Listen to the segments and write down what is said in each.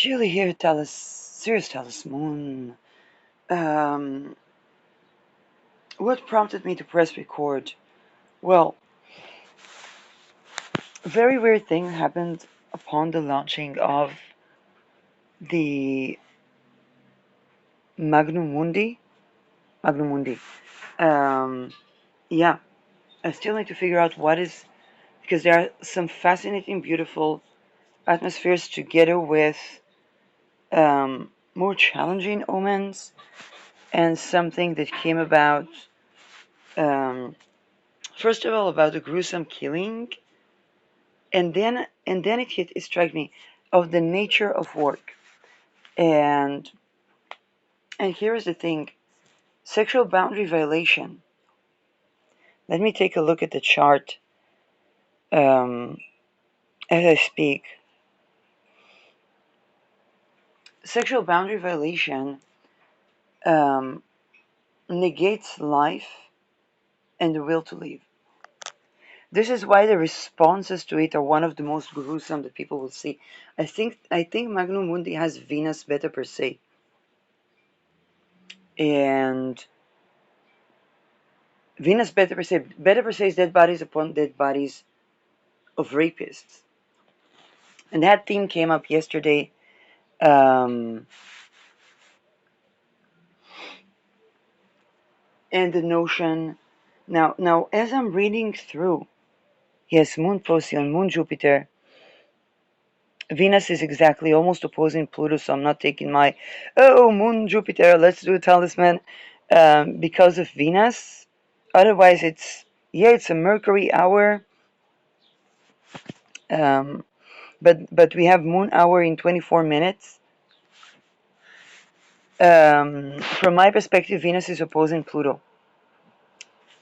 Julie here, Sirius Talis Moon. Um, what prompted me to press record? Well, a very weird thing happened upon the launching of the Magnum Mundi. Magnum Mundi. Yeah, I still need to figure out what is, because there are some fascinating, beautiful atmospheres together with more challenging omens and something that came about. First of all, about the gruesome killing, and then it struck me of the nature of work, and here is the thing: sexual boundary violation. Let me take a look at the chart as I speak. Sexual boundary violation um, negates life and the will to live. This is why the responses to it are one of the most gruesome that people will see. I think Magnum Mundi has Venus Beta per se, and Venus Beta per se. Beta per se is dead bodies upon dead bodies of rapists, and that theme came up yesterday. And the notion now as I'm reading through, yes, Moon Procyon, Moon Jupiter. Venus is exactly almost opposing Pluto, so I'm not taking my, oh, Moon, Jupiter, let's do a talisman, because of Venus. Otherwise, it's a Mercury hour, but we have Moon hour in 24 minutes. From my perspective, Venus is opposing Pluto.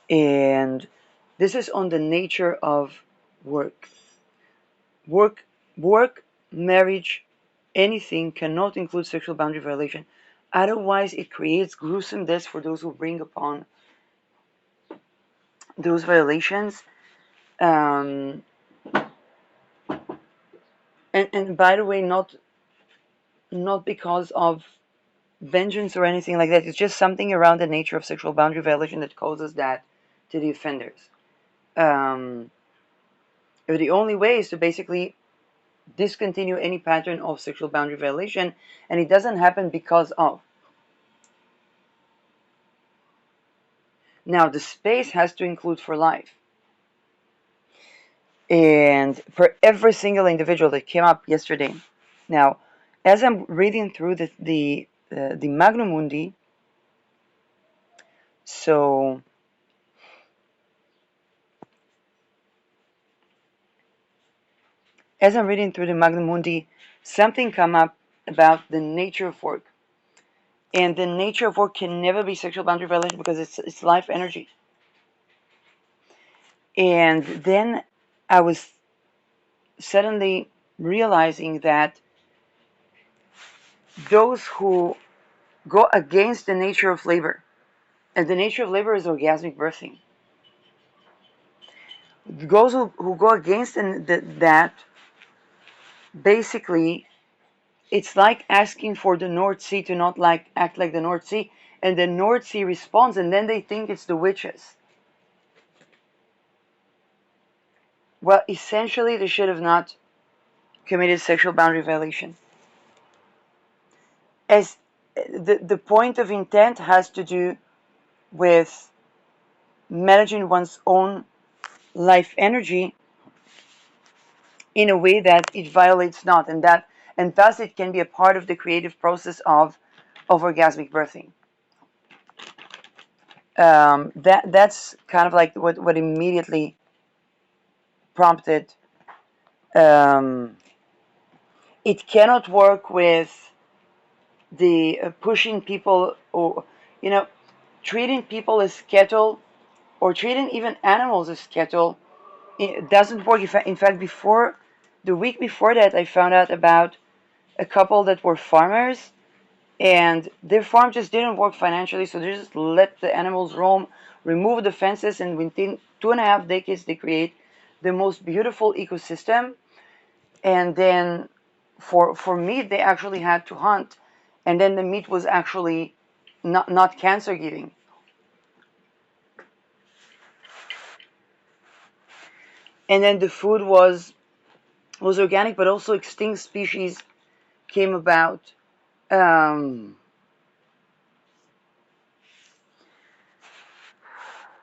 And this is on the nature of work. Work, marriage, anything cannot include sexual boundary violation. Otherwise, it creates gruesome deaths for those who bring upon those violations. And by the way, not because of vengeance or anything like that. It's just something around the nature of sexual boundary violation that causes that to the offenders. The only way is to basically discontinue any pattern of sexual boundary violation, and it doesn't happen because of. Now, the space has to include for life. And for every single individual that came up yesterday. Now, as I'm reading through the Magnum Mundi, so as I'm reading through the Magnum Mundi, something come up about the nature of work. And the nature of work can never be sexual boundary violation because it's life energy. And then I was suddenly realizing that those who go against the nature of labor, and the nature of labor is orgasmic birthing, those who go against that, basically, it's like asking for the North Sea to not act like the North Sea, and the North Sea responds, and then they think it's the witches. Well, essentially, they should have not committed sexual boundary violation. As the point of intent has to do with managing one's own life energy in a way that it violates not, and thus it can be a part of the creative process of orgasmic birthing. That's kind of like what immediately prompted. It cannot work with the pushing people, or treating people as cattle, or treating even animals as cattle. It doesn't work. In fact, the week before that, I found out about a couple that were farmers, and their farm just didn't work financially, so they just let the animals roam, remove the fences, and within 2.5 decades they create the most beautiful ecosystem. And then for meat, they actually had to hunt, and then the meat was actually not cancer giving. And then the food was organic, but also extinct species came about.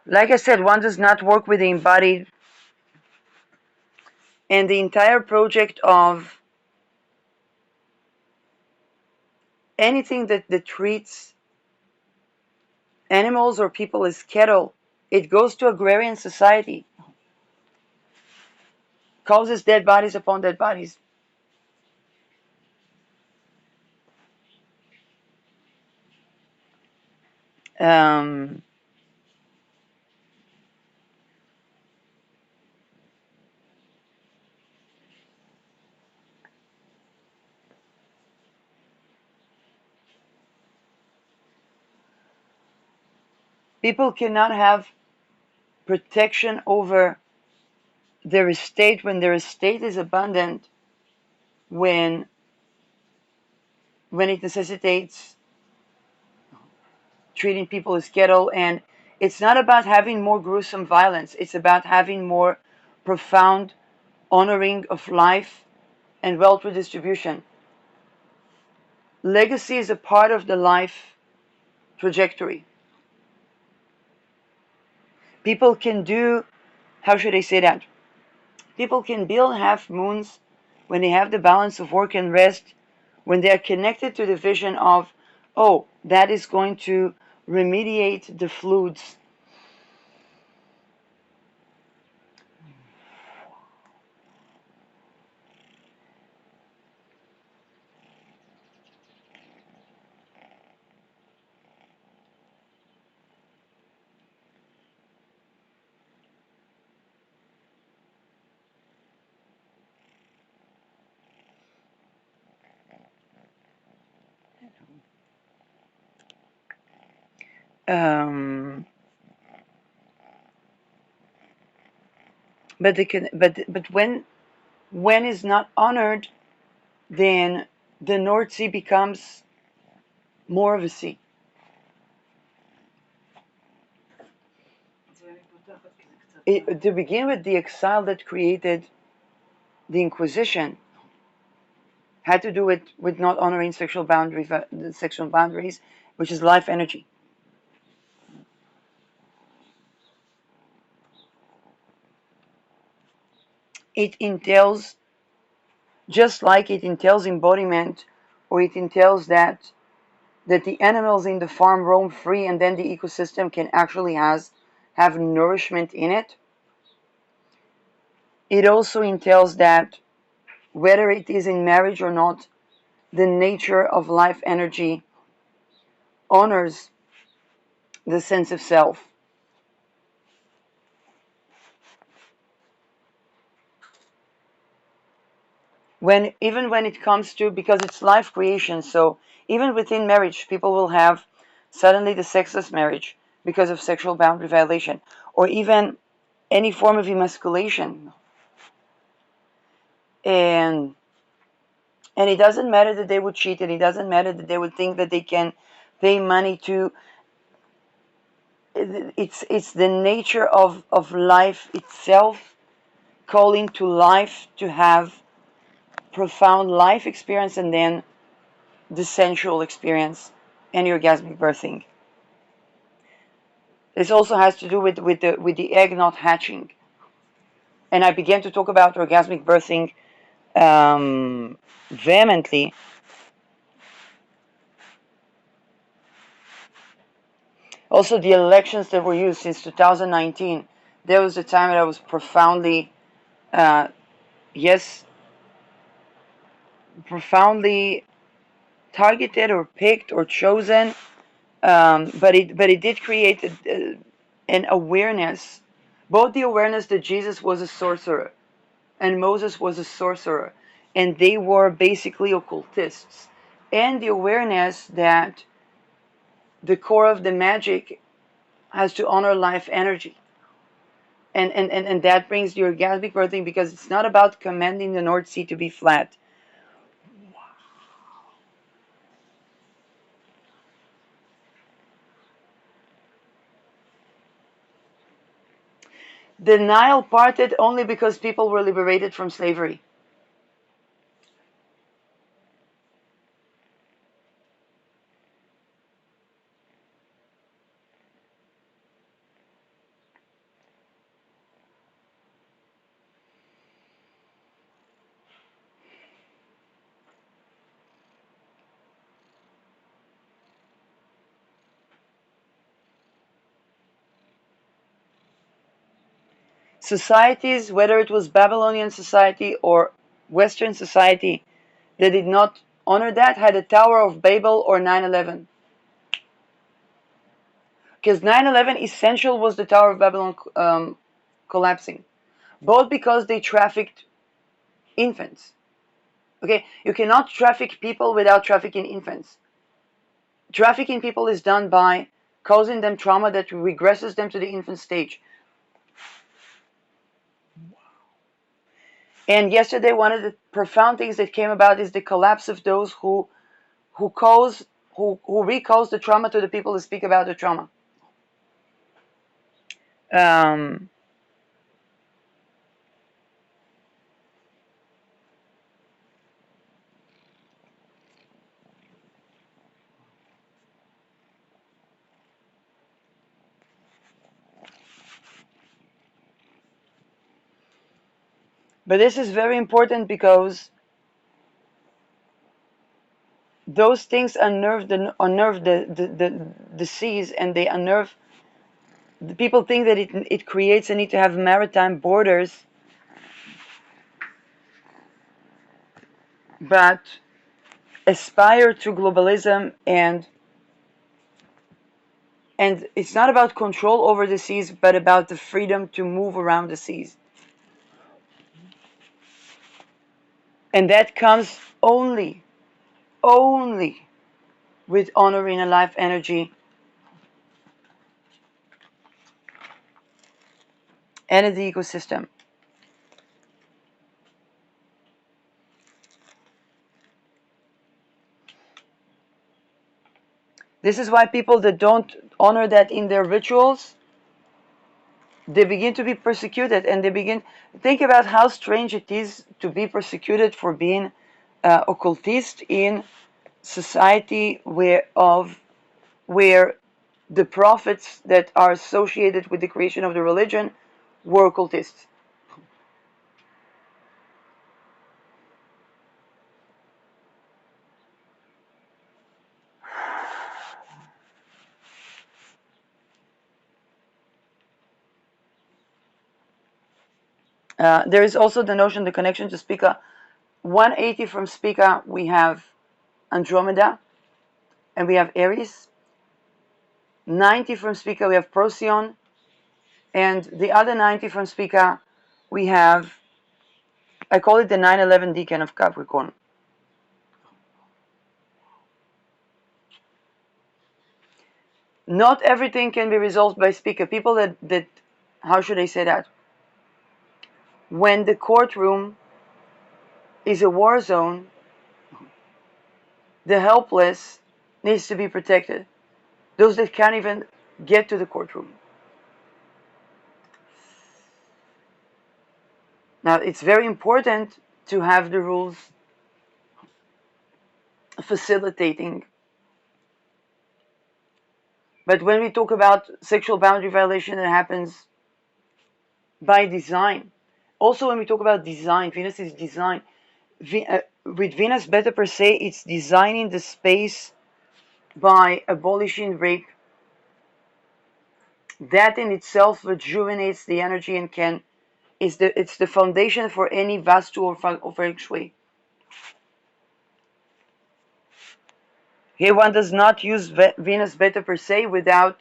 Like I said, one does not work with the embodied, and the entire project of anything that treats animals or people as cattle, it goes to agrarian society, causes dead bodies upon dead bodies. Um, People cannot have protection over their estate when their estate is abundant, when it necessitates treating people as cattle. And it's not about having more gruesome violence, it's about having more profound honoring of life and wealth redistribution. Legacy is a part of the life trajectory. People can do, how should I say that? People can build half moons when they have the balance of work and rest, when they are connected to the vision of, oh, that is going to remediate the floods. Um, but when is not honored, then the North Sea becomes more of a sea. To begin with, the exile that created the Inquisition had to do with not honoring sexual boundaries, which is life energy. It entails, just like it entails embodiment, or it entails that the animals in the farm roam free, and then the ecosystem can actually have nourishment in it. It also entails that whether it is in marriage or not, the nature of life energy honors the sense of self. Even when it comes to, because it's life creation, so even within marriage, people will have suddenly the sexless marriage because of sexual boundary violation, or even any form of emasculation. And it doesn't matter that they would cheat, and it doesn't matter that they would think that they can pay money to. It's the nature of life itself calling to life to have profound life experience, and then the sensual experience and orgasmic birthing. This also has to do with the egg not hatching. And I began to talk about orgasmic birthing vehemently. Also, the elections that were used since 2019, there was a time that I was profoundly, uh, yes, profoundly targeted or picked or chosen. But it did create an awareness, both the awareness that Jesus was a sorcerer and Moses was a sorcerer, and they were basically occultists, and the awareness that the core of the magic has to honor life energy. And that brings the orgasmic birthing, because it's not about commanding the North Sea to be flat. The Nile parted only because people were liberated from slavery. Societies, whether it was Babylonian society or Western society, that did not honor that had a Tower of Babel or 9/11. Because 9/11 essential was the Tower of Babylon collapsing, both because they trafficked infants. Okay, you cannot traffic people without trafficking infants. Trafficking people is done by causing them trauma that regresses them to the infant stage. And yesterday, one of the profound things that came about is the collapse of those who cause who recalls the trauma to the people who speak about the trauma. Um, but this is very important because those things unnerve the seas, and they unnerve the people. Think that it creates a need to have maritime borders, but aspire to globalism, and it's not about control over the seas, but about the freedom to move around the seas. And that comes only with honoring a life energy and the ecosystem. This is why people that don't honor that in their rituals, they begin to be persecuted, and they begin think about how strange it is to be persecuted for being occultist in society where the prophets that are associated with the creation of the religion were occultists. There is also the notion, the connection to Spica. 180 from Spica, we have Andromeda, and we have Aries. 90 from Spica, we have Procyon, and the other 90 from Spica, we have, I call it the 9/11 decan of Capricorn. Not everything can be resolved by Spica. People that, how should I say that? When the courtroom is a war zone, the helpless needs to be protected. Those that can't even get to the courtroom. Now, it's very important to have the rules facilitating. But when we talk about sexual boundary violation, it happens by design. Also, when we talk about design, Venus is design. With Venus Beta per se, it's designing the space by abolishing rape. That in itself rejuvenates the energy and it's the foundation for any Vastu or Feng Shui. Here one does not use Venus Beta per se without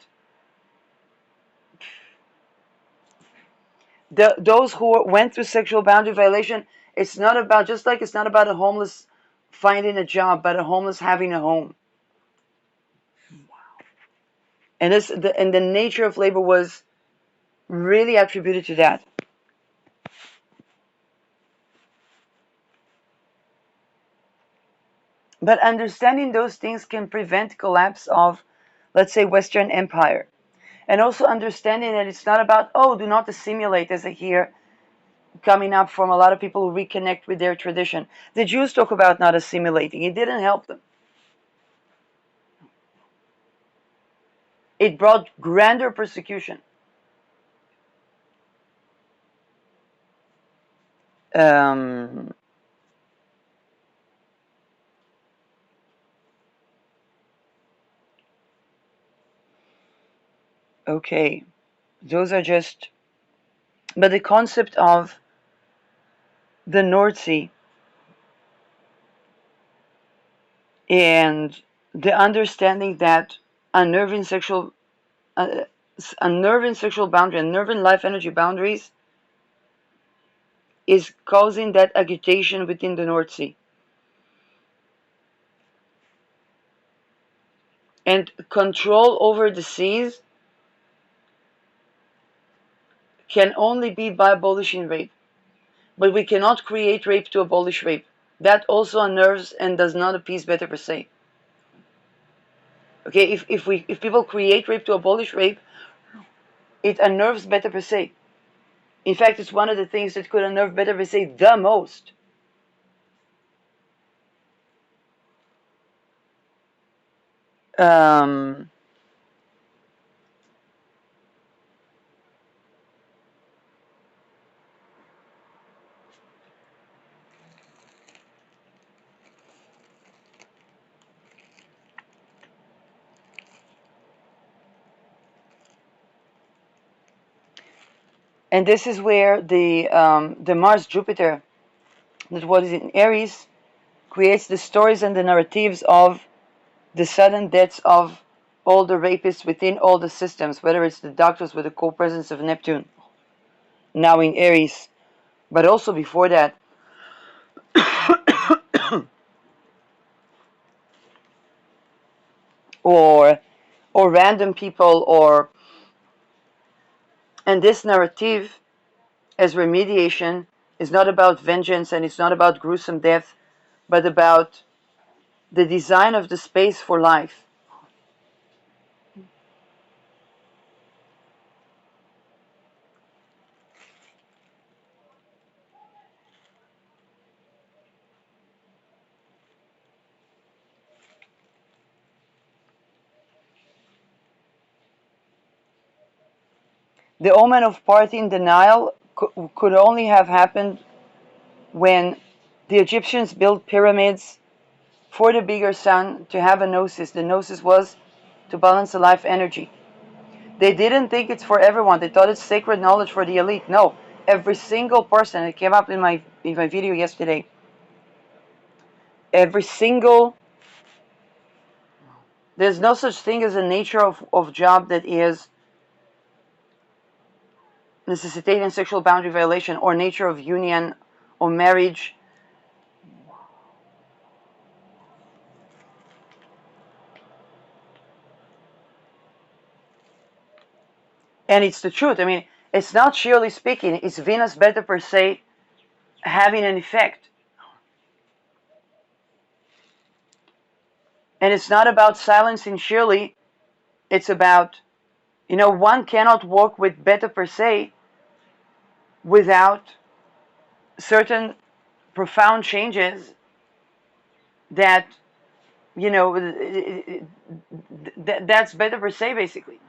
those who went through sexual boundary violation. It's not about, just like it's not about a homeless finding a job, but a homeless having a home. And the nature of labor was really attributed to that. But understanding those things can prevent collapse of, let's say, Western Empire. And also understanding that it's not about, oh, do not assimilate, as I hear coming up from a lot of people who reconnect with their tradition. The Jews talk about not assimilating. It didn't help them. It brought grander persecution. Um, okay, those are just, but the concept of the North Sea and the understanding that unnerving sexual, uh, unnerving sexual boundary, unnerving life energy boundaries is causing that agitation within the North Sea. And control over the seas can only be by abolishing rape. But we cannot create rape to abolish rape. That also unnerves and does not appease better per se. Okay, if people create rape to abolish rape, it unnerves better per se. In fact, it's one of the things that could unnerve better per se the most. Um, and this is where the Mars Jupiter, that what is in Aries, creates the stories and the narratives of the sudden deaths of all the rapists within all the systems, whether it's the doctors with the co-presence of Neptune, now in Aries, but also before that. or random people, or and this narrative as remediation is not about vengeance and it's not about gruesome death, but about the design of the space for life. The omen of party in the Nile could only have happened when the Egyptians built pyramids for the bigger sun to have a gnosis. The gnosis was to balance the life energy. They didn't think it's for everyone. They thought it's sacred knowledge for the elite. No, every single person, it came up in my video yesterday, every single, there's no such thing as a nature of job that is necessitating sexual boundary violation, or nature of union or marriage. And it's the truth. I mean, it's not sheerly speaking, it's Venus Beta per se having an effect. And it's not about silencing sheerly, it's about, one cannot work with Beta per se without certain profound changes that, that's Beta per se, basically.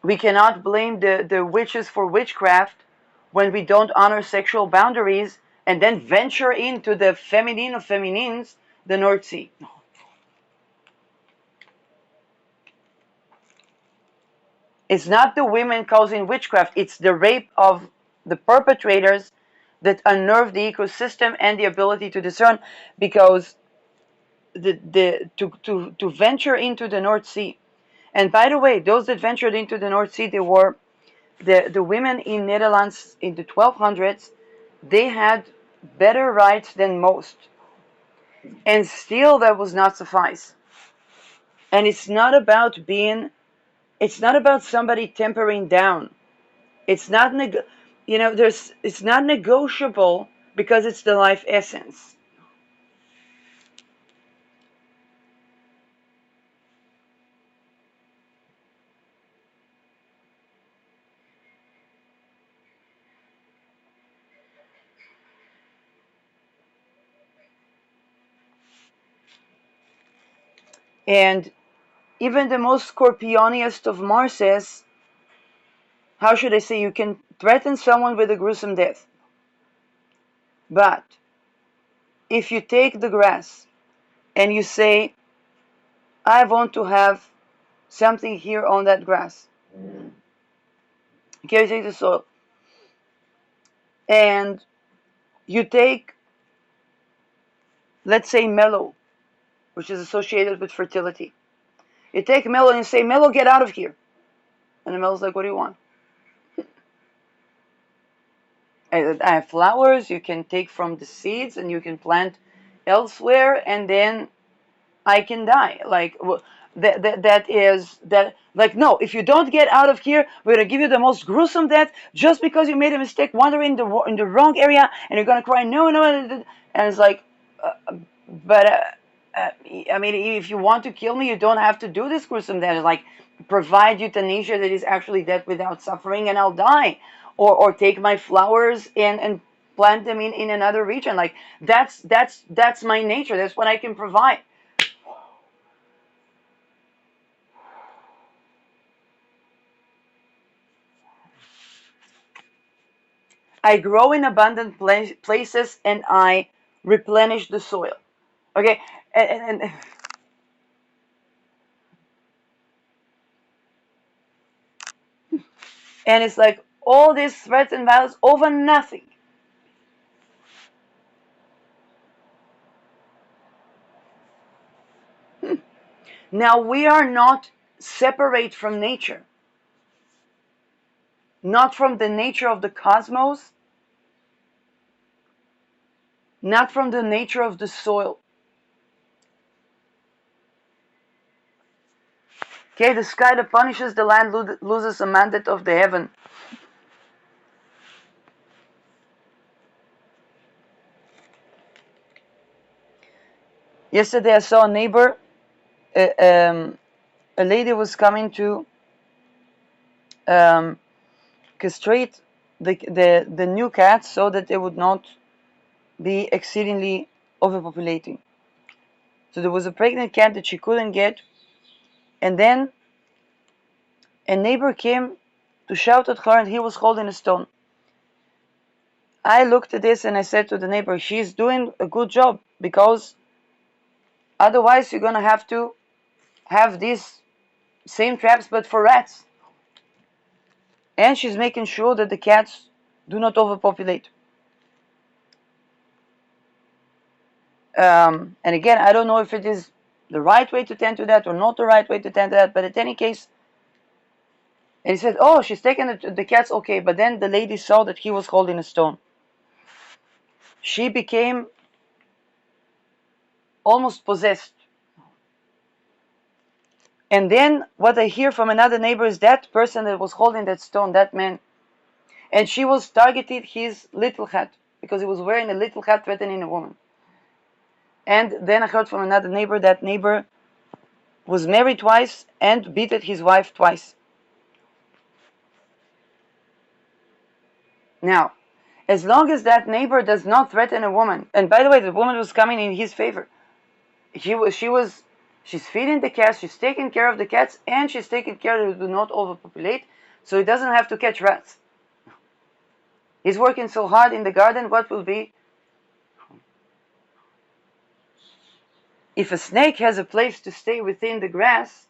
We cannot blame the witches for witchcraft when we don't honor sexual boundaries and then venture into the feminine of feminines, the North Sea. It's not the women causing witchcraft, it's the rape of the perpetrators that unnerve the ecosystem and the ability to discern, because to venture into the North Sea. And by the way, those that ventured into the North Sea, they were the women in Netherlands in the 1200s. They had better rights than most, and still that was not suffice. And it's not about somebody tempering down. It's not it's not negotiable, because it's the life essence. And even the most scorpioniest of Marses, how should I say, you can threaten someone with a gruesome death. But if you take the grass and you say, I want to have something here on that grass. Okay, you take the soil. And you take, let's say, mellow, which is associated with fertility. You take mellow and you say, mellow, get out of here. And the mellow's like, what do you want? I have flowers you can take from the seeds and you can plant elsewhere, and then I can die. Like that is that. Like, no, if you don't get out of here, we're gonna give you the most gruesome death just because you made a mistake wandering in the wrong area, and you're gonna cry no, no, and it's like, but I mean, if you want to kill me, you don't have to do this gruesome death. Like, provide euthanasia that is actually death without suffering, and I'll die, or take my flowers and plant them in another region. Like, that's my nature. That's what I can provide. I grow in abundant places and I replenish the soil. Okay, and it's like all these threats and violence over nothing. Now we are not separate from nature, not from the nature of the cosmos, not from the nature of the soil. Okay, the sky that punishes the land loses a mandate of the heaven. Yesterday I saw a neighbor, a lady was coming to castrate the new cats so that they would not be exceedingly overpopulating. So there was a pregnant cat that she couldn't get, and then a neighbor came to shout at her, and he was holding a stone. I looked at this and I said to the neighbor, she's doing a good job, because otherwise you're gonna have to have these same traps but for rats. And she's making sure that the cats do not overpopulate. And again, I don't know if it is the right way to tend to that or not the right way to tend to that, but in any case, and he said, oh, she's taking the cats, okay, but then the lady saw that he was holding a stone. She became almost possessed. And then what I hear from another neighbor is that person that was holding that stone, that man, and she was targeted his little hat because he was wearing a little hat threatening a woman. And then I heard from another neighbor that neighbor was married twice and beaten his wife twice. Now, as long as that neighbor does not threaten a woman, and by the way, the woman was coming in his favor. She's feeding the cats, she's taking care of the cats, and she's taking care that they do not overpopulate, so he doesn't have to catch rats. He's working so hard in the garden, what will be? If a snake has a place to stay within the grass,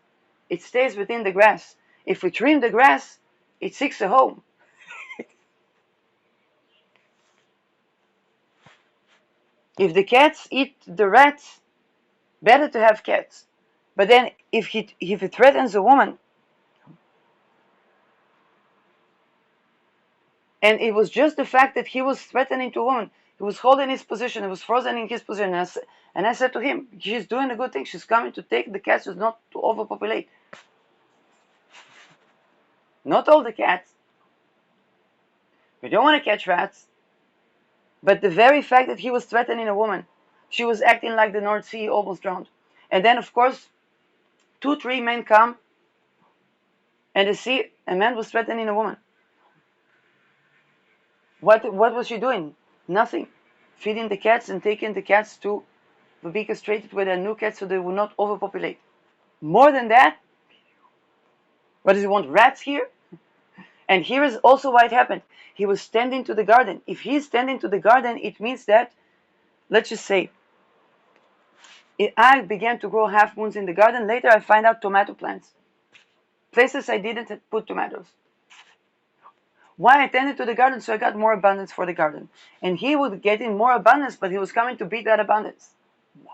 it stays within the grass. If we trim the grass, it seeks a home. If the cats eat the rats, better to have cats. But then if he threatens a woman, and it was just the fact that he was threatening to a woman, he was holding his position, he was frozen in his position, and I said to him, she's doing a good thing, she's coming to take the cats, not to overpopulate. Not all the cats. We don't want to catch rats. But the very fact that he was threatening a woman, she was acting like the North Sea, almost drowned. And then, of course, 2-3 men come, and they see a man was threatening a woman. What was she doing? Nothing. Feeding the cats and taking the cats to be castrated with a new cat so they will not overpopulate. More than that, what does he want? Rats here? And here is also why it happened. He was tending to the garden. If he's tending to the garden, it means that, let's just say, I began to grow half moons in the garden. Later, I find out tomato plants. Places I didn't put tomatoes. Why I tended to the garden? So I got more abundance for the garden. And he would get in more abundance, but he was coming to beat that abundance. Wow.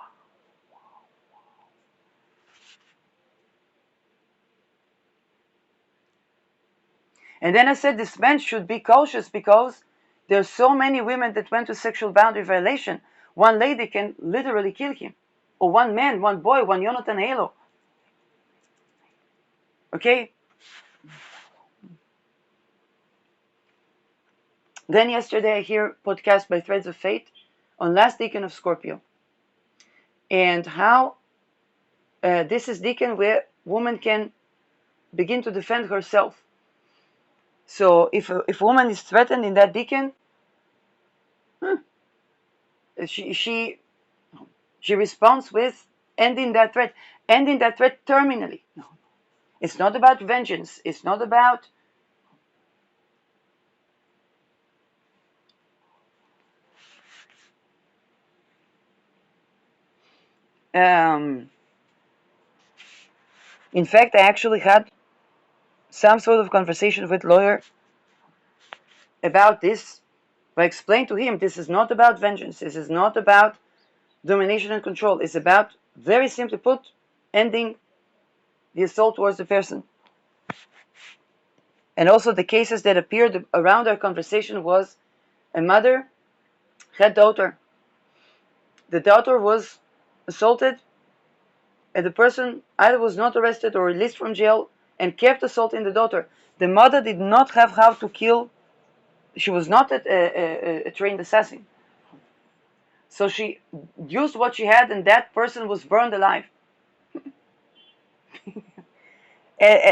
And then I said this man should be cautious because there's so many women that went to sexual boundary violation. One lady can literally kill him. Or one man, one boy, one Jonathan Halo. Okay? Then yesterday I hear podcast by Threads of Fate on last decan of Scorpio. And how this is decan where woman can begin to defend herself. So if a woman is threatened in that decan, she responds with ending that threat terminally. No. It's not about vengeance. It's not about in fact, I actually had some sort of conversation with lawyer about this. I explained to him this is not about vengeance. This is not about domination and control. It's about, very simply put, ending the assault towards the person. And also the cases that appeared around our conversation was a mother had daughter. The daughter was assaulted, and the person either was not arrested or released from jail and kept assaulting the daughter. The mother did not have how to kill. She was not a trained assassin. So she used what she had, and that person was burned alive.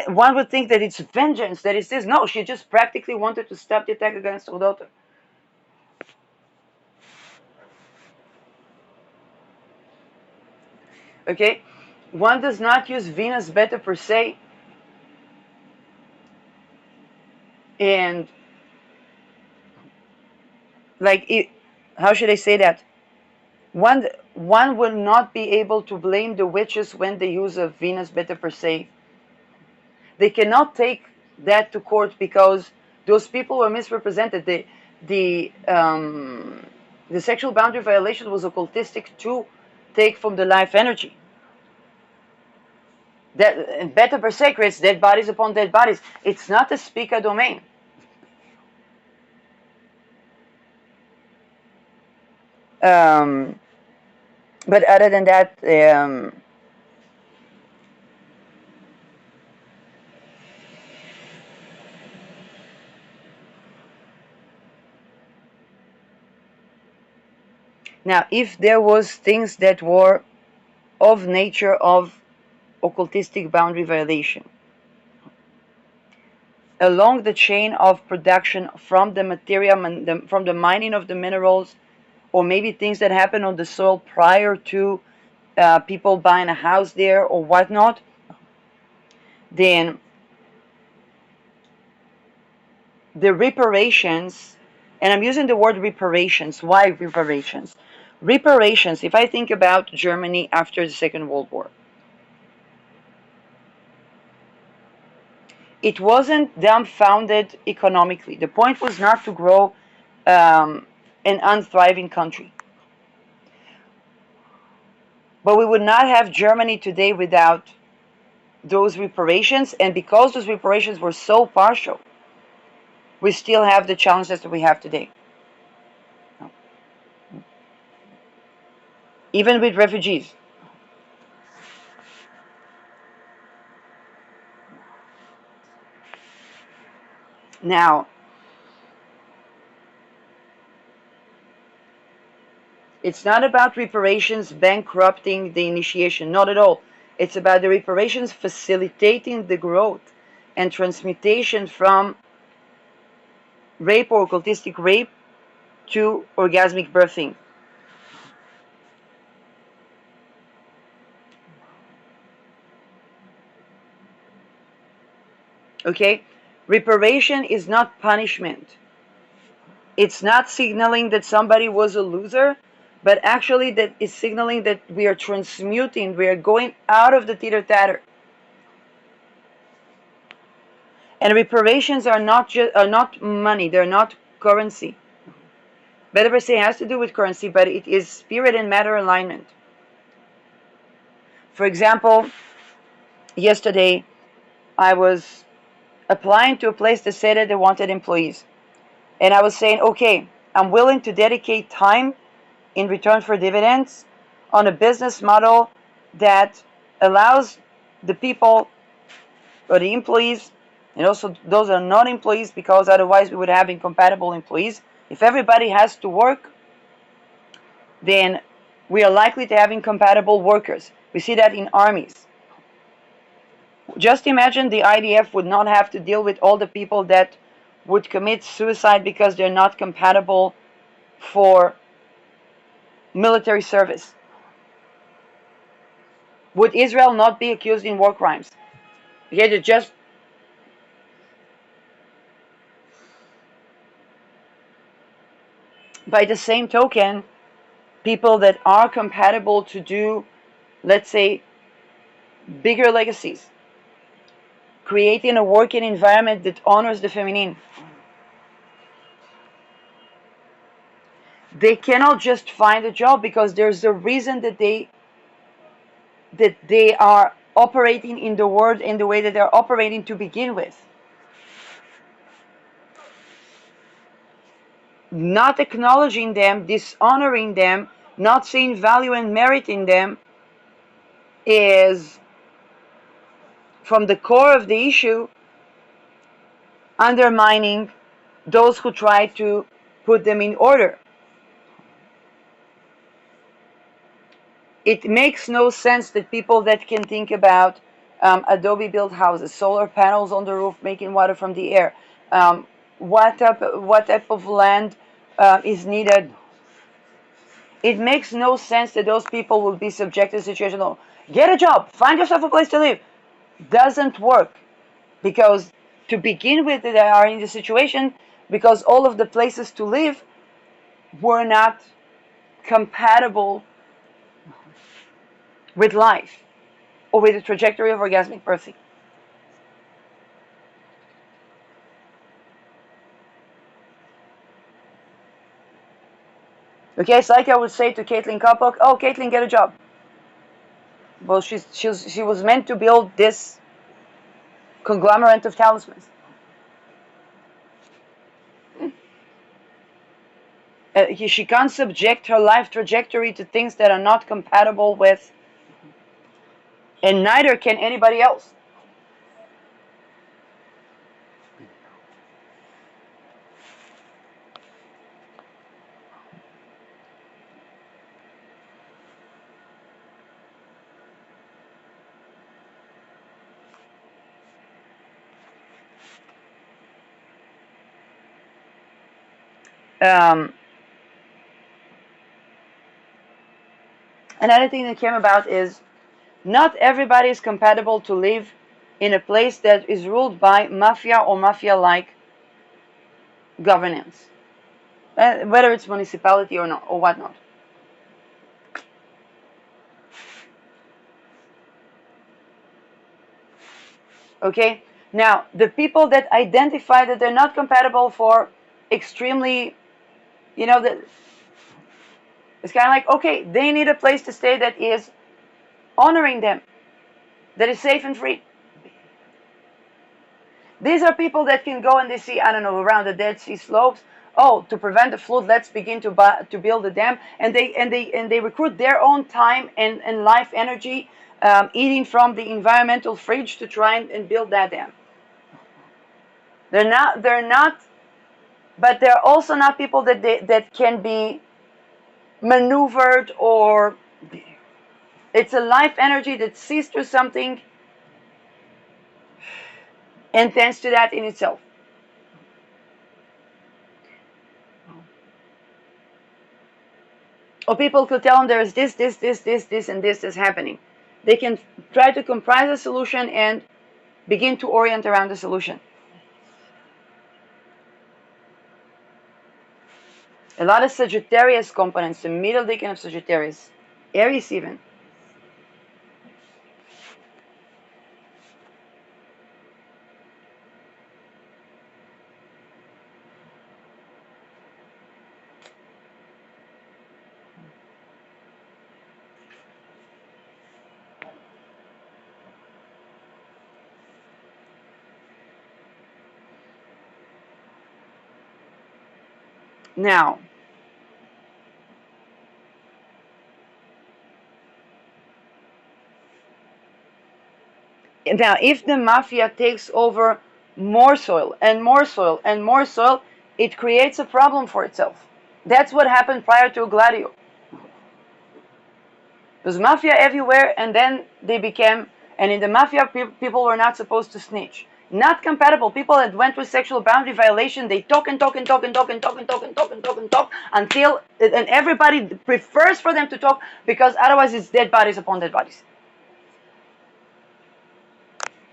One would think that it's vengeance, that it's this. No, she just practically wanted to stop the attack against her daughter. Okay? One does not use Venus beta per se. And, how should I say that? One will not be able to blame the witches when they use a Venus beta per se. They cannot take that to court because those people were misrepresented. The sexual boundary violation was occultistic to take from the life energy. That beta per se creates dead bodies upon dead bodies. It's not a Spica domain. But other than that, now, if there was things that were of nature of occultistic boundary violation, along the chain of production from the material, from the mining of the minerals, or maybe things that happen on the soil prior to people buying a house there or whatnot, then the reparations, and I'm using the word reparations. Why reparations? Reparations, if I think about Germany after the Second World War, it wasn't dumbfounded economically. The point was not to grow an unthriving country. But we would not have Germany today without those reparations, and because those reparations were so partial, we still have the challenges that we have today. Even with refugees. Now, it's not about reparations bankrupting the initiation, not at all. It's about the reparations facilitating the growth and transmutation from rape or occultistic rape to orgasmic birthing. Okay? Reparation is not punishment. It's not signaling that somebody was a loser, but actually that is signaling that we are transmuting, we are going out of the teeter-tatter. And reparations are not money, they're not currency. Beta per se has to do with currency, but it is spirit and matter alignment. For example, yesterday I was applying to a place that said that they wanted employees. And I was saying, okay, I'm willing to dedicate time in return for dividends on a business model that allows the people or the employees, and also those are not employees, because otherwise we would have incompatible employees. If everybody has to work, then we are likely to have incompatible workers. We see that in armies. Just imagine the IDF would not have to deal with all the people that would commit suicide because they're not compatible for military service. Would Israel not be accused in war crimes? Yet just by the same token, people that are compatible to do, let's say, bigger legacies, creating a working environment that honors the feminine. They cannot just find a job because there's a reason that they are operating in the world in the way that they're operating to begin with. Not acknowledging them, dishonoring them, not seeing value and merit in them is, from the core of the issue, undermining those who try to put them in order. It makes no sense that people that can think about Adobe built houses, solar panels on the roof, making water from the air, what type of land is needed. It makes no sense that those people will be subjected to a situation of, get a job, find yourself a place to live. Doesn't work, because to begin with they are in the situation because all of the places to live were not compatible with life or with the trajectory of orgasmic birthing. Okay, it's like I would say to Kaitlyn Coppock, oh, Kaitlyn, get a job. Well, she was meant to build this conglomerate of talismans. She can't subject her life trajectory to things that are not compatible with, and neither can anybody else. Another thing that came about is not everybody is compatible to live in a place that is ruled by mafia or mafia-like governance, whether it's municipality or not or whatnot. Okay, now the people that identify that they're not compatible for extremely, that it's kind of like, okay, they need a place to stay that is honoring them, that is safe and free. These are people that can go and they see, I don't know, around the Dead Sea slopes. Oh, to prevent the flood, let's begin to build a dam, and they recruit their own time and life energy, eating from the environmental fridge to try and build that dam. They're not, but they're also not people that can be maneuvered, or it's a life energy that sees through something and tends to that in itself. Or people could tell them there's this, and this is happening. They can try to comprise a solution and begin to orient around the solution. A lot of Sagittarius components, the middle decan of Sagittarius, Aries even. Now, if the mafia takes over more soil and more soil and more soil, it creates a problem for itself. That's what happened prior to Gladio. There's mafia everywhere, and then they became, and in the mafia, people were not supposed to snitch. Not compatible. People that went with sexual boundary violation, they talk and talk and talk and talk and talk and talk and talk and talk and talk until, and everybody prefers for them to talk because otherwise it's dead bodies upon dead bodies.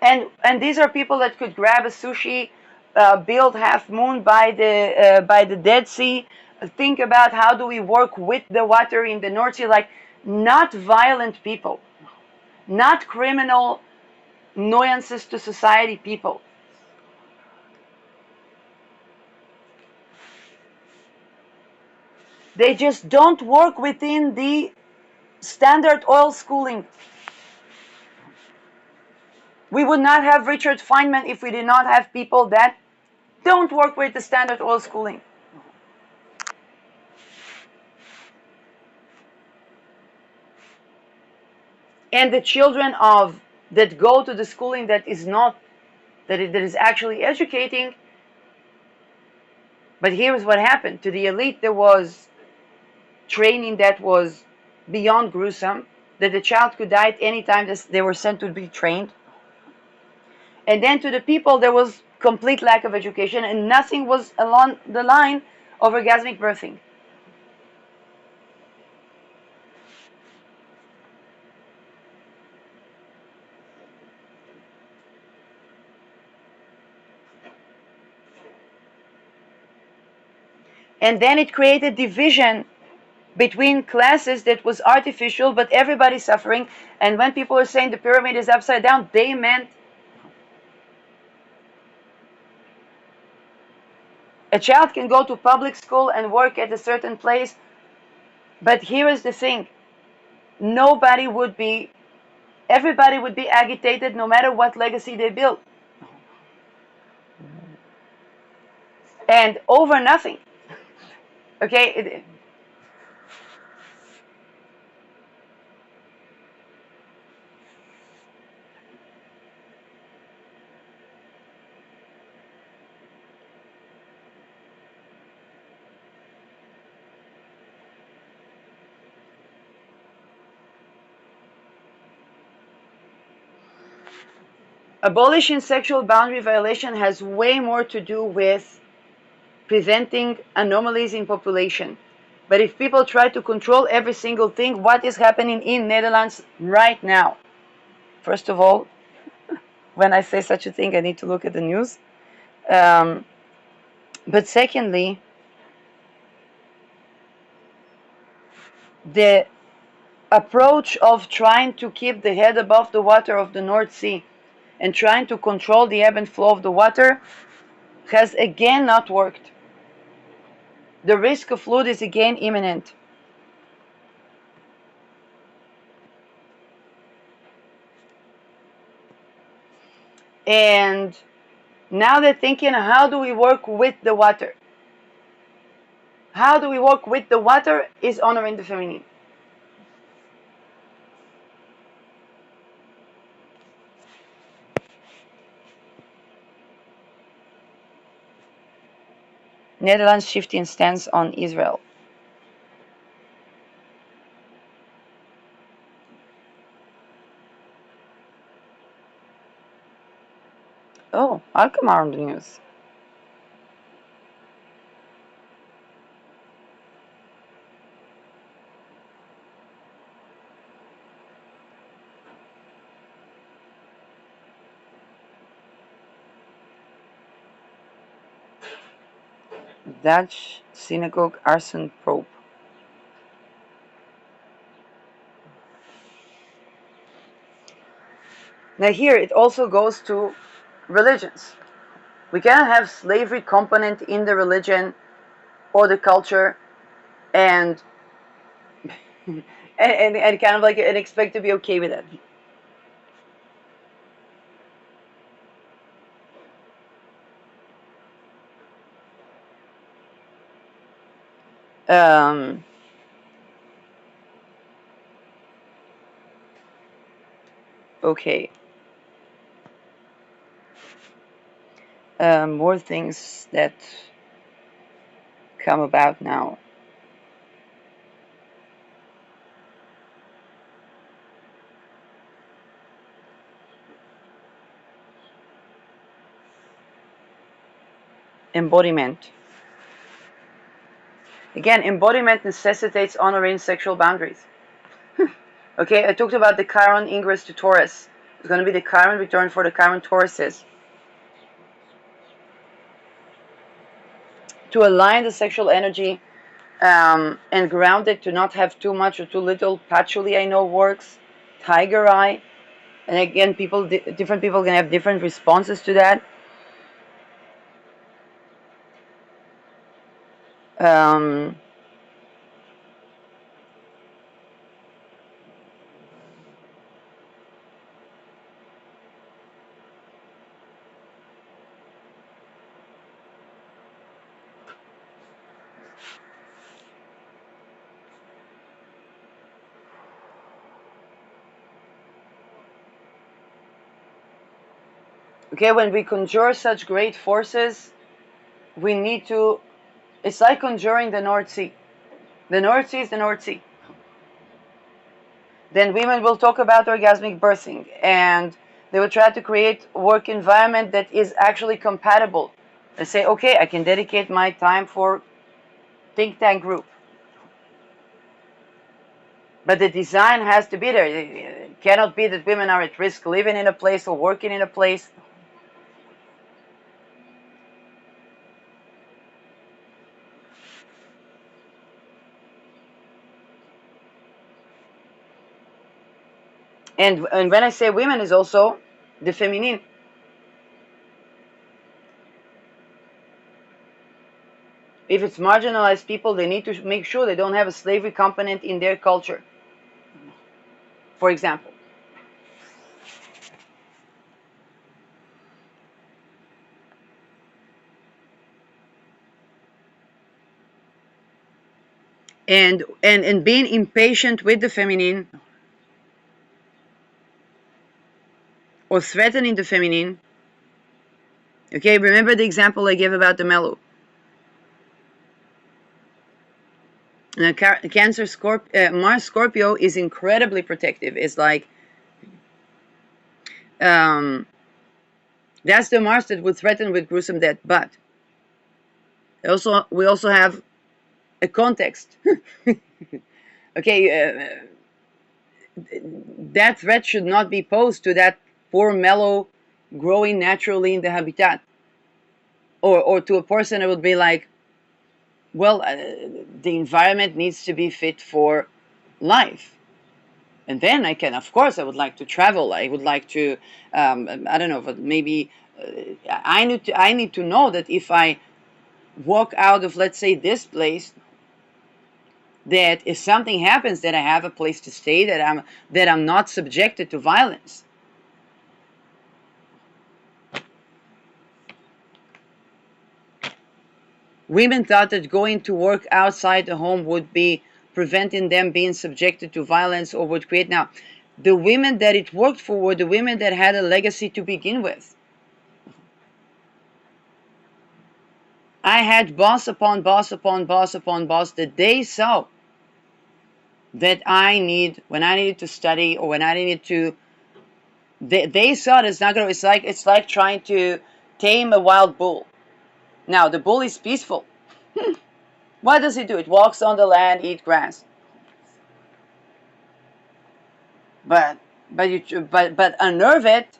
And these are people that could grab a sushi, build Half Moon by the Dead Sea, think about how do we work with the water in the North Sea, like not violent people, not criminal nuances to society people. They just don't work within the standard oil schooling. We would not have Richard Feynman if we did not have people that don't work with the standard oil schooling. And the children of that go to the schooling that is not, that is actually educating. But here's what happened to the elite: there was training that was beyond gruesome, that the child could die at any time they were sent to be trained. And then to the people, there was complete lack of education, and nothing was along the line of orgasmic birthing. And then it created division between classes that was artificial, but everybody's suffering. And when people are saying the pyramid is upside down, they meant a child can go to public school and work at a certain place, but here is the thing: everybody would be agitated no matter what legacy they build, and over nothing. Okay. Abolishing sexual boundary violation has way more to do with preventing anomalies in population. But if people try to control every single thing, what is happening in Netherlands right now? First of all, when I say such a thing, I need to look at the news. But secondly, the approach of trying to keep the head above the water of the North Sea and trying to control the ebb and flow of the water has again not worked. The risk of flood is again imminent. And now they're thinking, how do we work with the water? How do we work with the water is honoring the feminine. Netherlands shifting stance on Israel. Oh, I'll come on the news. Dutch synagogue arson probe. Now here it also goes to religions. We cannot have slavery component in the religion or the culture and and kind of like and expect to be okay with it. Um, okay. More things that come about now. Embodiment. Again, embodiment necessitates honoring sexual boundaries. Okay, I talked about the Chiron ingress to Taurus. It's going to be the Chiron return for the Chiron Tauruses. To align the sexual energy and ground it, to not have too much or too little. Patchouli, I know, works. Tiger eye. And again, different people can have different responses to that. Um, okay, when we conjure such great forces, we need to. It's like conjuring the North Sea. The North Sea is the North Sea. Then women will talk about orgasmic birthing, and they will try to create a work environment that is actually compatible. They say, okay, I can dedicate my time for think tank group. But the design has to be there. It cannot be that women are at risk living in a place or working in a place. And when I say women, is also the feminine. If it's marginalized people, they need to make sure they don't have a slavery component in their culture, for example. And being impatient with the feminine or threatening the feminine. Okay, remember the example I gave about the mellow. Cancer Mars Scorpio is incredibly protective. It's like that's the Mars that would threaten with gruesome death. But we also have a context. Okay, that threat should not be posed to that poor mellow growing naturally in the habitat, or to a person that would be like, well, the environment needs to be fit for life. And then I can, of course, I would like to travel. I would like to, I don't know, but maybe I need to know that if I walk out of, let's say, this place, that if something happens, that I have a place to stay, that I'm not subjected to violence. Women thought that going to work outside the home would be preventing them being subjected to violence or would create. Now, the women that it worked for were the women that had a legacy to begin with. I had boss upon boss upon boss upon boss that they saw that when I needed to study or when I needed to, they saw that it's not gonna. It's like trying to tame a wild bull. Now the bull is peaceful. What does it do? It walks on the land, eat grass. But unnerve it,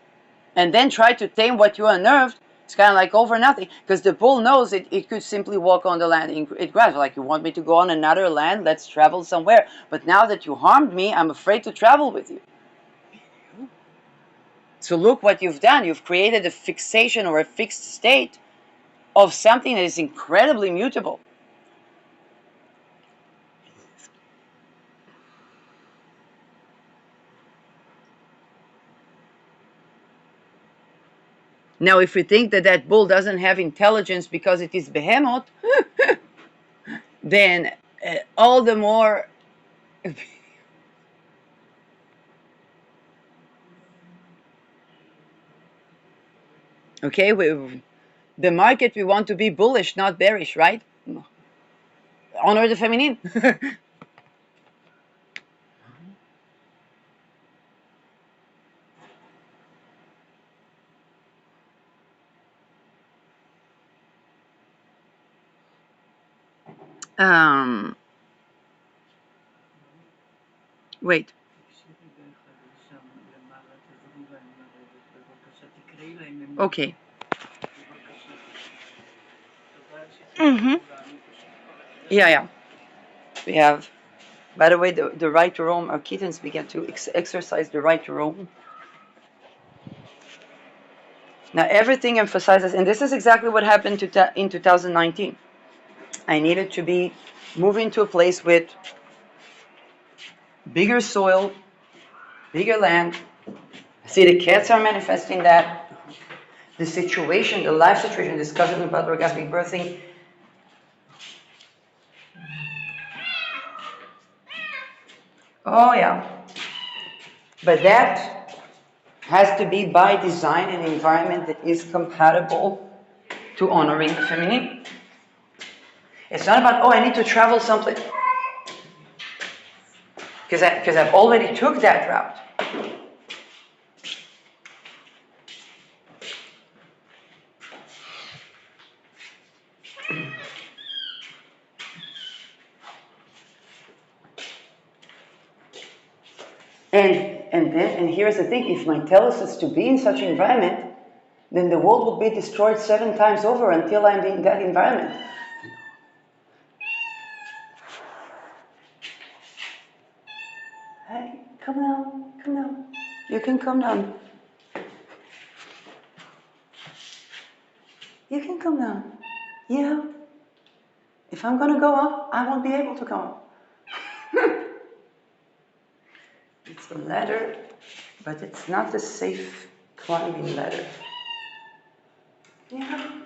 and then try to tame what you unnerved. It's kind of like over nothing, because the bull knows it could simply walk on the land it grabs. Like, you want me to go on another land? Let's travel somewhere. But now that you harmed me, I'm afraid to travel with you. So look what you've done. You've created a fixation or a fixed state of something that is incredibly mutable. Now, if we think that that bull doesn't have intelligence because it is behemoth, then all the more okay, the market, we want to be bullish, not bearish, right? Honor the feminine. Wait. Okay. Yeah. We have, by the way, the right to roam. Our kittens began to exercise the right to roam. Now everything emphasizes, and this is exactly what happened in 2019. I needed to be moving to a place with bigger soil, bigger land. See, the cats are manifesting that. The situation, the life situation, discussion about orgasmic birthing. Oh yeah. But that has to be by design an environment that is compatible to honoring the feminine. It's not about, oh, I need to travel someplace. Because I've already took that route. And here's the thing, if my telos is to be in such an environment, then the world will be destroyed 7 times over until I'm in that environment. Hey, come down. You can come down. You can come down. Yeah. If I'm gonna go up, I won't be able to come up. It's a ladder, but it's not a safe climbing ladder. Yeah.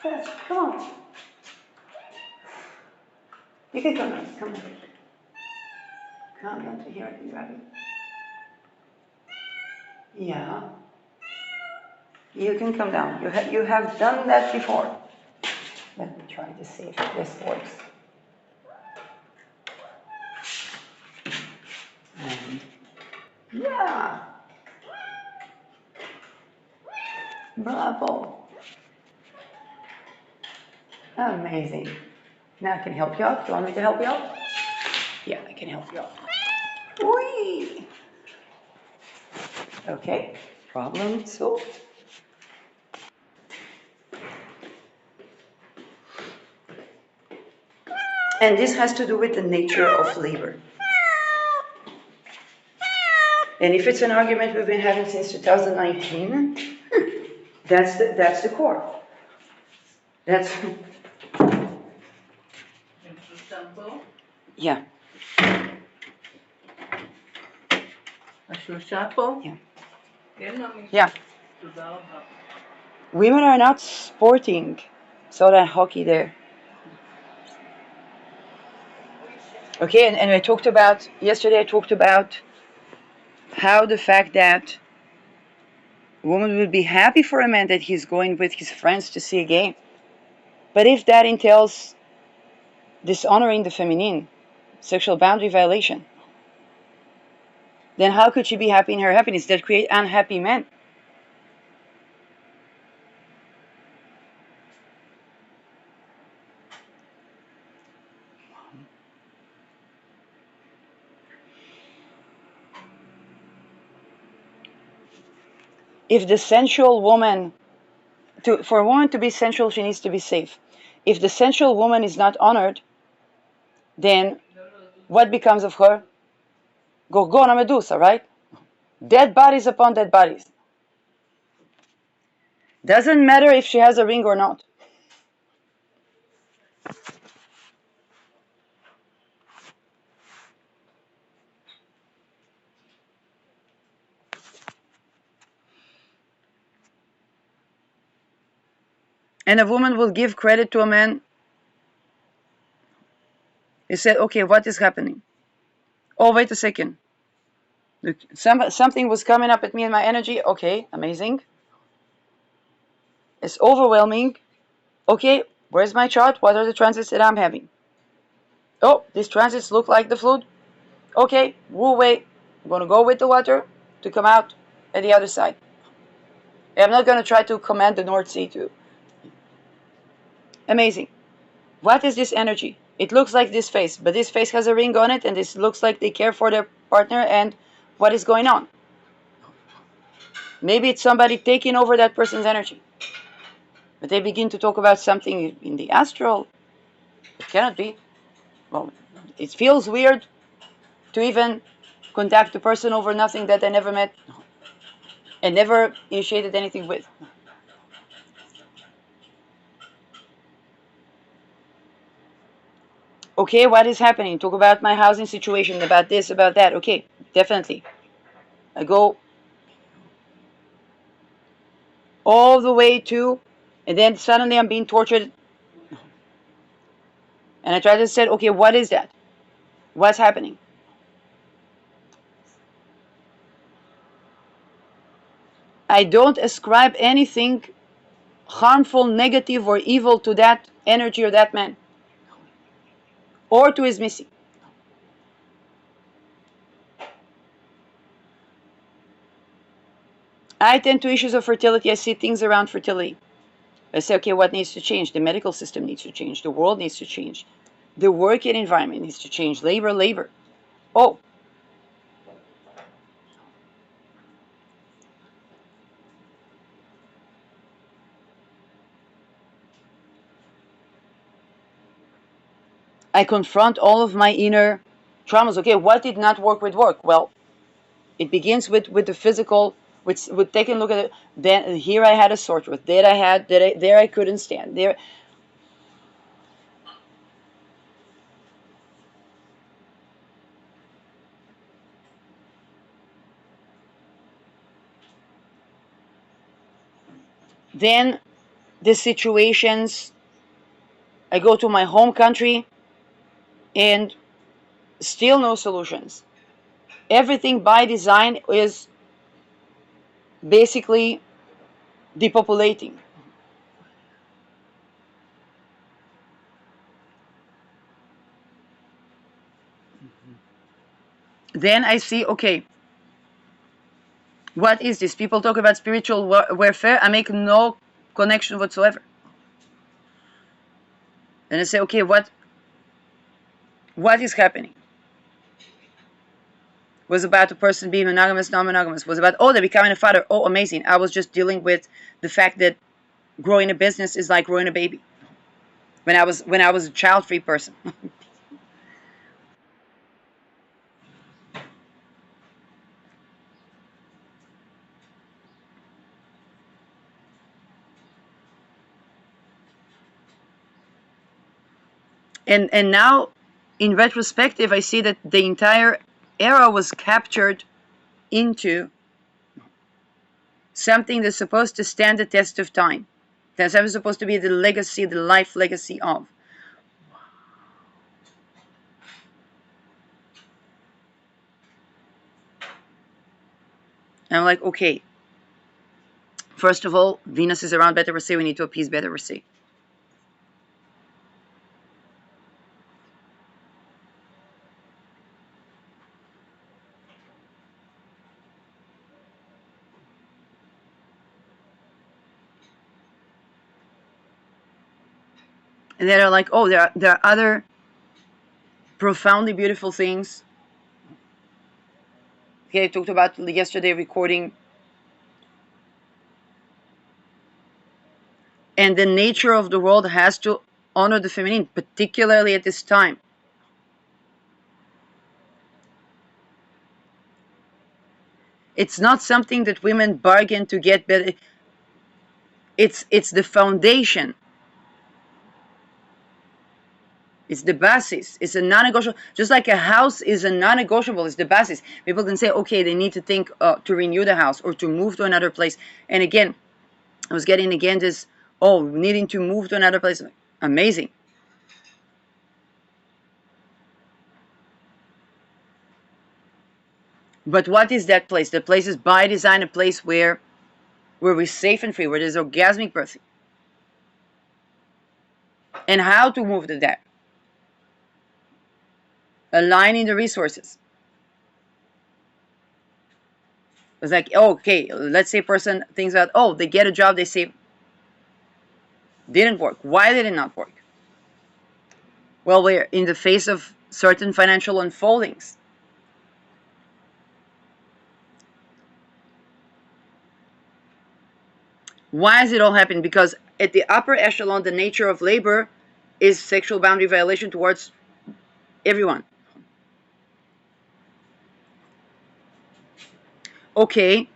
Yes, come on. You can come down. Come down. Come down to here. I can grab you. Yeah. You can come down. You have done that before. Let me try to see if this works. And yeah. Bravo. Amazing. Now I can help you out. Do you want me to help you out? Yeah, I can help you out. Whee! Okay, problem solved. And this has to do with the nature of labor. And if it's an argument we've been having since 2019, that's the core. That's yeah. Yeah. Women are not sporting soda hockey there. Okay, and I talked about, yesterday I talked about how the fact that a woman would be happy for a man that he's going with his friends to see a game. But if that entails dishonoring the feminine, sexual boundary violation, then how could she be happy in her happiness? That create unhappy men. If the sensual woman for a woman to be sensual, she needs to be safe. If the sensual woman is not honored, then what becomes of her? Gorgona Medusa, right? Dead bodies upon dead bodies. Doesn't matter if she has a ring or not. And a woman will give credit to a man. He said, okay, what is happening? Oh, wait a second. Look, something was coming up at me in my energy. Okay, amazing. It's overwhelming. Okay, where's my chart? What are the transits that I'm having? Oh, these transits look like the flood. Okay, we'll wait. I'm going to go with the water to come out at the other side. I'm not going to try to command the North Sea too. Amazing. What is this energy? It looks like this face, but this face has a ring on it, and this looks like they care for their partner, and what is going on? Maybe it's somebody taking over that person's energy. But they begin to talk about something in the astral. It cannot be. Well, it feels weird to even contact a person over nothing that I never met and never initiated anything with. Okay, what is happening? Talk about my housing situation, about this, about that. Okay, definitely. I go all the way to, and then suddenly I'm being tortured. And I try to say, okay, what is that? What's happening? I don't ascribe anything harmful, negative, or evil to that energy or that man, or to his missing. I tend to issues of fertility. I see things around fertility. I say, okay, what needs to change? The medical system needs to change. The world needs to change. The working environment needs to change. Labor. Oh, I confront all of my inner traumas. Okay, what did not work with work? Well, it begins with the physical, with taking a look at it. Then here I had a sore throat. There I couldn't stand. There. Then the situations. I go to my home country, and still no solutions. Everything by design is basically depopulating. Then I see, okay, what is this? People talk about spiritual warfare. I make no connection whatsoever. And I say, okay, what is happening? Was about a person being monogamous, non-monogamous. Was about, oh, they're becoming a father. Oh, amazing. I was just dealing with the fact that growing a business is like growing a baby. When I was a child-free person. And now, in retrospective, I see that the entire era was captured into something that's supposed to stand the test of time. That's supposed to be the legacy, the life legacy of. And I'm like, okay, first of all, Venus is around Beta Persei. We need to appease Beta Persei. And then they're like, oh, there are other profoundly beautiful things. Okay, I talked about yesterday recording And the nature of the world has to honor the feminine, particularly at this time. It's not something that women bargain to get better. It's the foundation. It's the basis. It's a non-negotiable. Just like a house is a non-negotiable, it's the basis. People can say, okay, they need to think to renew the house or to move to another place. And again, I was getting again this, oh, needing to move to another place. Amazing. But what is that place? The place is by design a place where we're safe and free, where there's orgasmic birthing. And how to move to that? Aligning the resources. It's like, oh, okay, let's say a person thinks that, oh, they get a job, they say, didn't work. Why did it not work? Well, we're in the face of certain financial unfoldings. Why is it all happening? Because at the upper echelon, the nature of labor is sexual boundary violation towards everyone. Okay,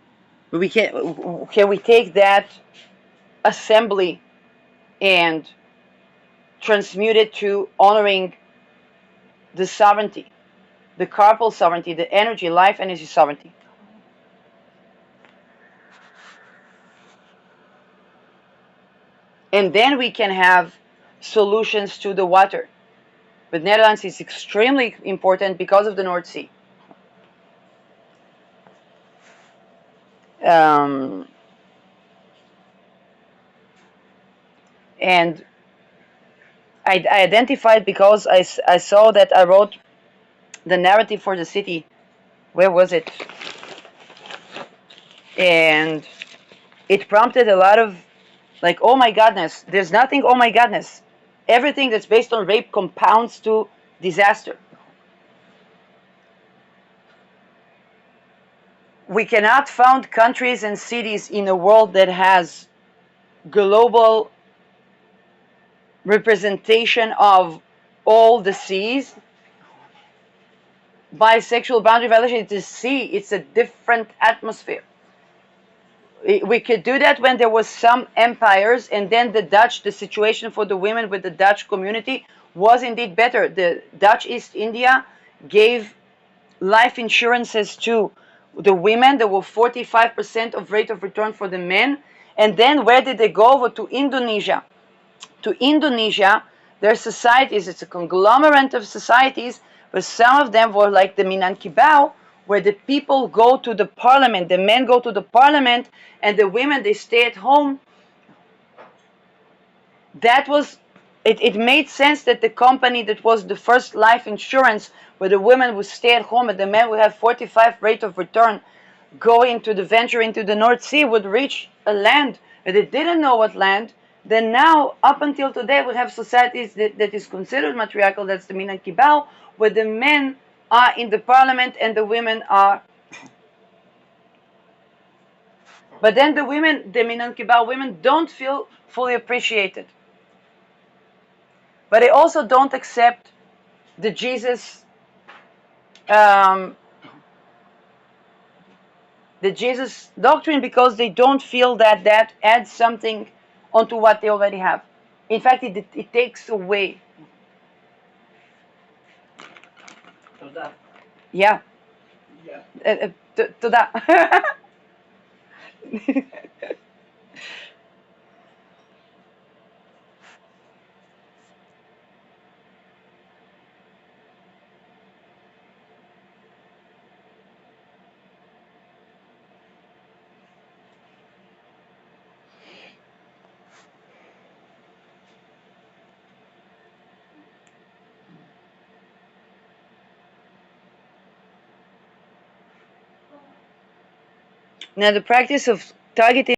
can we take that assembly and transmute it to honoring the sovereignty, the carpal sovereignty, the energy, life energy sovereignty? And then we can have solutions to the water. But Netherlands is extremely important because of the North Sea. And I identified because I saw that I wrote the narrative for the city. Where was it? And it prompted a lot of, like, oh my godness. There's nothing, oh my godness. Everything that's based on rape compounds to disaster. We cannot found countries and cities in a world that has global representation of all the seas. By sexual boundary violation, it's a sea, it's a different atmosphere. We could do that when there was some empires, and then the situation for the women with the Dutch community was indeed better. The Dutch East India gave life insurances to the women. There were 45% of rate of return for the men. And then where did they go? Over to Indonesia. To Indonesia, their societies, it's a conglomerate of societies, but some of them were like the Minangkabau, where the people go to the parliament, the men go to the parliament, and the women, they stay at home. That was, it made sense that the company that was the first life insurance, where the women would stay at home and the men would have 45 rate of return, going to the venture into the North Sea, would reach a land that they didn't know what land. Then now, up until today, we have societies that is considered matriarchal, that's the Minangkabau, where the men are in the parliament and the women are. But then the women, the Minangkabau women, don't feel fully appreciated. But they also don't accept the Jesus, the Jesus doctrine, because they don't feel that that adds something onto what they already have. In fact, it takes away. Yeah. תודה. Now, the practice of targeting